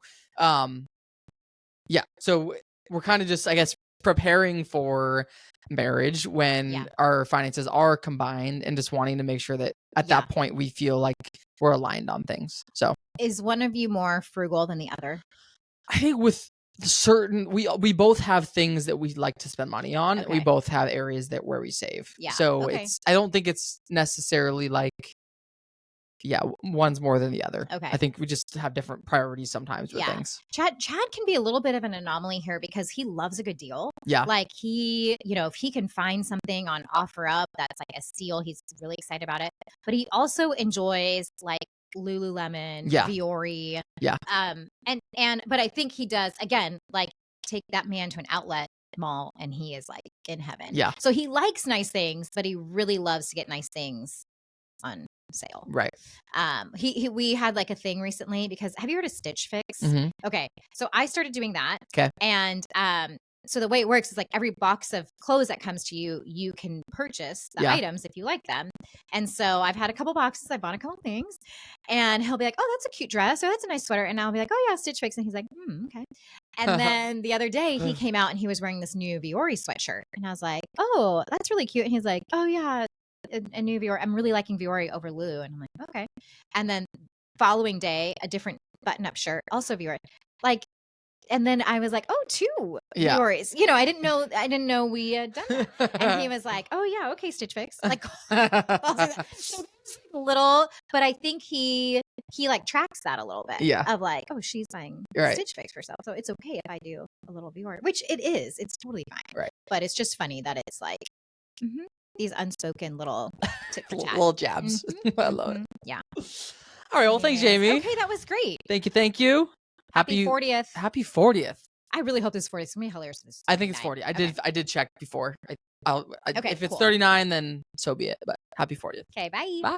so we're kind of just, I guess, preparing for marriage when our finances are combined and just wanting to make sure that at that point we feel like we're aligned on things. So is one of you more frugal than the other? I think with certain, we both have things that we like to spend money on. We both have areas where we save. So I don't think it's necessarily like, one's more than the other. I think we just have different priorities sometimes with things. Chad can be a little bit of an anomaly here because he loves a good deal. Like he, if he can find something on OfferUp that's like a steal, he's really excited about it. But he also enjoys like Lululemon, Viore. But I think he does, again, like take that man to an outlet mall and he is like in heaven. So he likes nice things, but he really loves to get nice things on sale. Right. We had like a thing recently because have you heard of Stitch Fix? Okay. So I started doing that. Okay. And so the way it works is like every box of clothes that comes to you, you can purchase the items if you like them. And so I've had a couple boxes. I bought a couple things and he'll be like, oh, that's a cute dress. Or that's a nice sweater. And I'll be like, oh yeah, Stitch Fix. And he's like, okay. And then the other day he came out and he was wearing this new Viore sweatshirt. And I was like, oh, that's really cute. And he's like, oh yeah, a new Viore. I'm really liking Viore over Lulu. And I'm like, okay. And then following day, a different button-up shirt, also Viore. Like, and then I was like, oh, two Viores. I didn't know we had done that. And he was like, oh yeah, okay, Stitch Fix. Like, so a little, but I think he like tracks that a little bit. Of like, oh, she's buying Stitch Fix for herself, so it's okay if I do a little Viore, which it is. It's totally fine. Right. But it's just funny that it's like these unspoken little tit for tat. Little jabs. I love it. Yeah. All right. Well, thanks, Jamie. Okay, that was great. Thank you. Happy 40th. Happy 40th. I really hope this is 40th. It's going to be hilarious. I think it's 40. I did check before. If it's 39, then so be it. But happy 40th. Okay, bye. Bye.